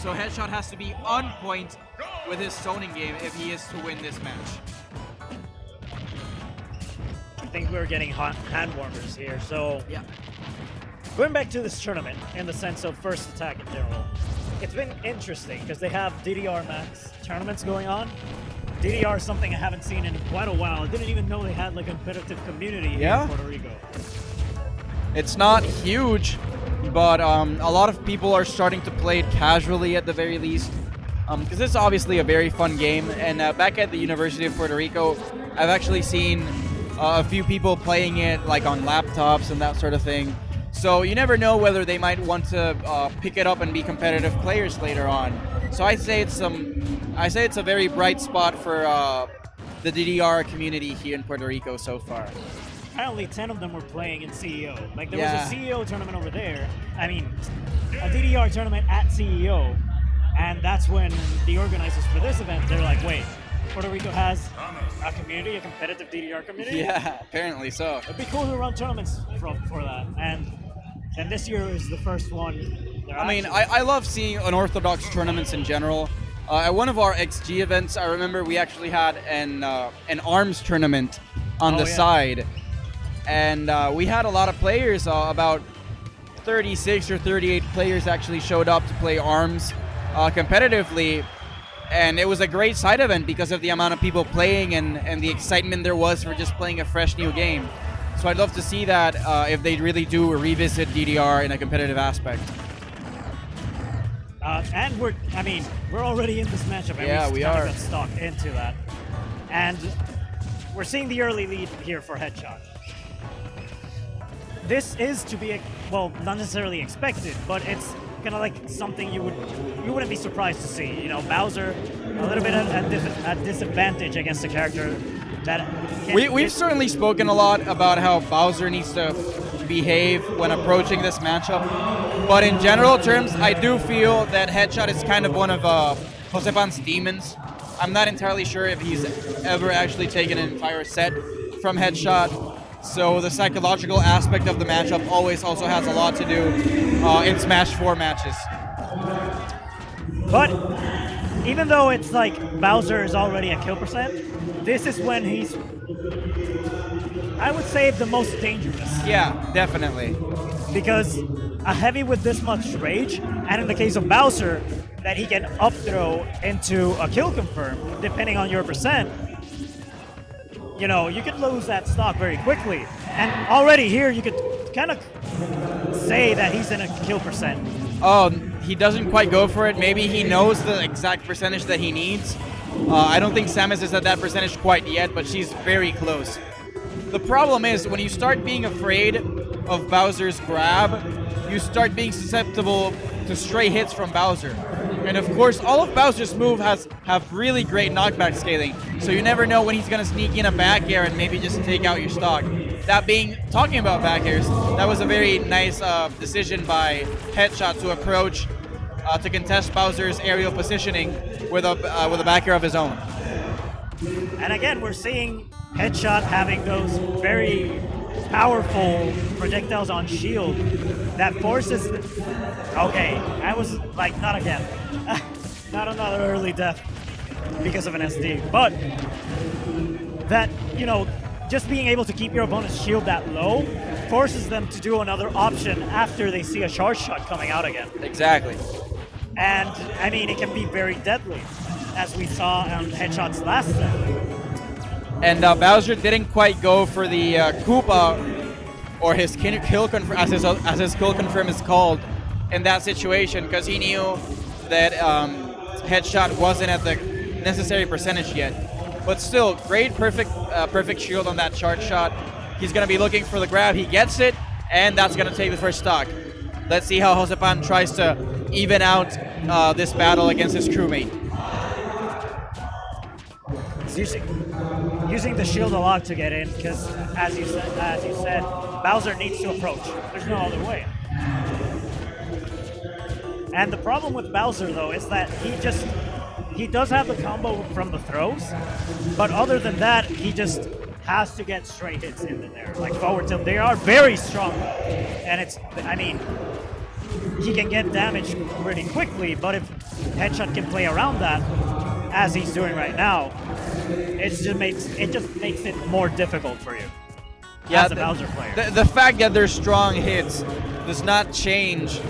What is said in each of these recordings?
So Headshot has to be on point with his zoning game if he is to win this match. I think we're getting hand warmers here. So Yeah. going back to this tournament in the sense of first attack in general, it's been interesting because they have DDR Max tournaments going on. DDR is something I haven't seen in quite a while. I didn't even know they had like a competitive community here in Puerto Rico. It's not huge, but a lot of people are starting to play it casually at the very least. Because it's obviously a very fun game. And back at the University of Puerto Rico, I've actually seen a few people playing it like on laptops and that sort of thing. So you never know whether they might want to pick it up and be competitive players later on. So I say it's a very bright spot for the DDR community here in Puerto Rico so far. Apparently 10 of them were playing in CEO. Like there was a CEO tournament over there. I mean, a DDR tournament at CEO. And that's when the organizers for this event, they're like, wait, Puerto Rico has a community, a competitive DDR community? Yeah, apparently so. It'd be cool to run tournaments for that. And this year is the first one. I mean, I love seeing unorthodox tournaments in general. At one of our XG events, I remember we actually had an ARMS tournament on the side. And we had a lot of players, about 36 or 38 players actually showed up to play ARMS competitively. And it was a great side event because of the amount of people playing and the excitement there was for just playing a fresh new game. So I'd love to see that if they really do revisit DDR in a competitive aspect. And we're already in this matchup, and Yeah, we are. Got stuck into that. And we're seeing the early lead here for Headshot. This is to be, well, not necessarily expected, but it's kind of like something you wouldn't be surprised to see. You know, Bowser a little bit at disadvantage against a character that we've certainly spoken a lot about how Bowser needs to behave when approaching this matchup, but in general terms, I do feel that Headshot is kind of one of Josepan's demons. I'm not entirely sure if he's ever actually taken an entire set from Headshot. So the psychological aspect of the matchup always also has a lot to do in Smash 4 matches. But even though it's like Bowser is already a kill percent, this is when he's, I would say, the most dangerous. Yeah, definitely. Because a heavy with this much rage, and in the case of Bowser, that he can up throw into a kill confirm, depending on your percent, you know, you could lose that stock very quickly. And already here, you could kind of say that he's in a kill percent. Oh, he doesn't quite go for it. Maybe he knows the exact percentage that he needs. I don't think Samus is at that percentage quite yet, but she's very close. The problem is, when you start being afraid of Bowser's grab, you start being susceptible to stray hits from Bowser. And of course, all of Bowser's moves have really great knockback scaling, so you never know when he's going to sneak in a back air and maybe just take out your stock. Talking about back airs, that was a very nice decision by Headshot to approach, to contest Bowser's aerial positioning with a back air of his own. And again, we're seeing Headshot having those very powerful projectiles on shield that forces... Okay, I was like, not again. Not another early death because of an SD. But that, you know, just being able to keep your opponent's shield that low forces them to do another option after they see a charge shot coming out again. Exactly. And, I mean, it can be very deadly, as we saw on Headshot's last set. And Bowser didn't quite go for the Koopa, or his kill confirm, as his kill confirm is called, in that situation, because he knew that Headshot wasn't at the necessary percentage yet. But still, great, perfect shield on that charge shot. He's going to be looking for the grab. He gets it, and that's going to take the first stock. Let's see how Josepan tries to even out this battle against his crewmate. He's using the shield a lot to get in, because as you said, Bowser needs to approach. There's no other way. And the problem with Bowser, though, is that he does have the combo from the throws, but other than that, he just has to get straight hits in there, like forward tilt. They are very strong, and it's, I mean, he can get damage pretty quickly, but if Headshot can play around that, as he's doing right now, it just makes it more difficult for you as a Bowser player. The fact that they're strong hits does not change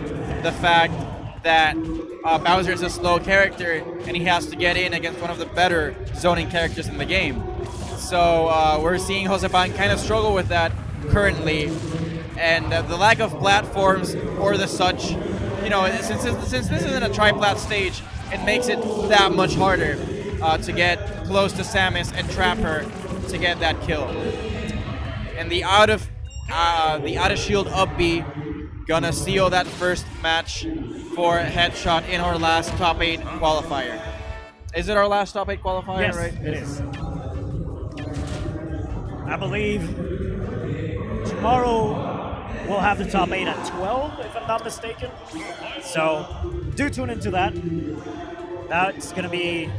the fact that Bowser is a slow character and he has to get in against one of the better zoning characters in the game. So we're seeing Josepan kind of struggle with that currently, and the lack of platforms or the such, since this isn't a tri-plat stage, it makes it that much harder to get close to Samus and trap her to get that kill. And the out of shield up B gonna seal that first match for Headshot in our last top 8 qualifier. Is it our last top 8 qualifier? Yes, right? it is. I believe tomorrow we'll have the top 8 at 12, if I'm not mistaken. So do tune into that. That's going to be,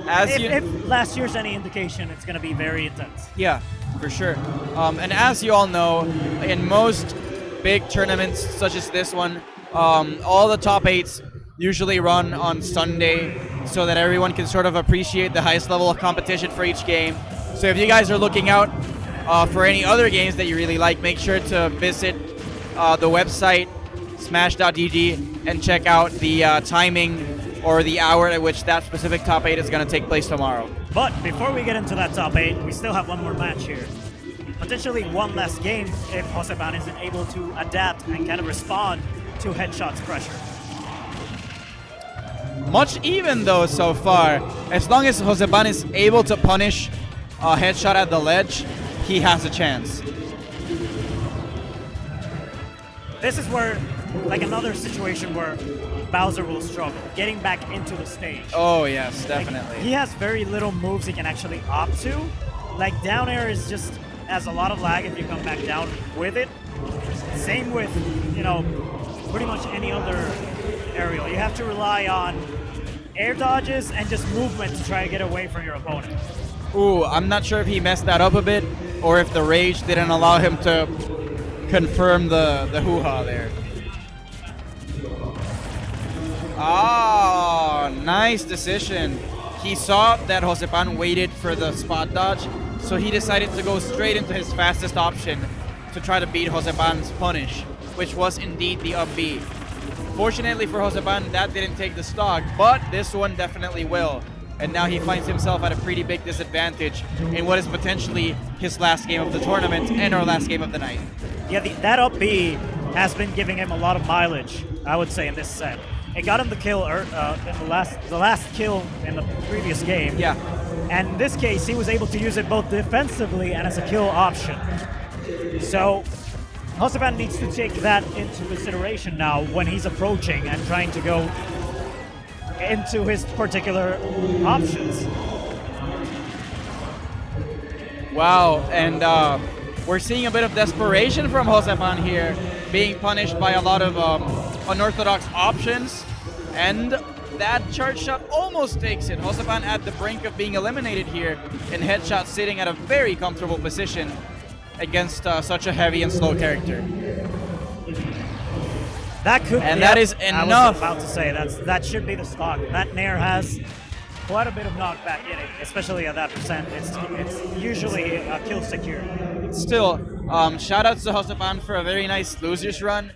if last year's any indication, it's going to be very intense. Yeah, for sure. And as you all know, in most big tournaments such as this one, all the top 8s usually run on Sunday so that everyone can sort of appreciate the highest level of competition for each game. So if you guys are looking out for any other games that you really like, make sure to visit the website smash.gg and check out the timing or the hour at which that specific top 8 is going to take place tomorrow. But before we get into that top 8, we still have one more match here. Potentially one less game if Josepan isn't able to adapt and kind of respond to Headshot's pressure. Much even though so far, as long as Josepan is able to punish Headshot at the ledge, he has a chance. This is where, like another situation where Bowser will struggle, getting back into the stage. Oh yes, definitely. Like, he has very little moves he can actually opt to. Like down air is just, has a lot of lag if you come back down with it. Same with, pretty much any other aerial. You have to rely on air dodges and just movement to try to get away from your opponent. Ooh, I'm not sure if he messed that up a bit or if the rage didn't allow him to confirm the hoo-ha there. Oh, nice decision. He saw that Josepan waited for the spot dodge, so he decided to go straight into his fastest option to try to beat Josepan's punish, which was indeed the up B. Fortunately for Josepan, that didn't take the stock, but this one definitely will. And now he finds himself at a pretty big disadvantage in what is potentially his last game of the tournament and our last game of the night. Yeah, that up B has been giving him a lot of mileage, I would say, in this set. It got him the kill in the last kill in the previous game. Yeah. And in this case, he was able to use it both defensively and as a kill option. So Josepan needs to take that into consideration now when he's approaching and trying to go into his particular options. Wow, and we're seeing a bit of desperation from Josepan here, being punished by a lot of unorthodox options, and that charge shot almost takes it. Josepan at the brink of being eliminated here, and Headshot sitting at a very comfortable position against such a heavy and slow character. That could, and that is enough. I was about to say that should be the stock. That Nair has quite a bit of knockback in it, especially at that percent. It's usually a kill secure. Still, shout outs to Josepan for a very nice losers run.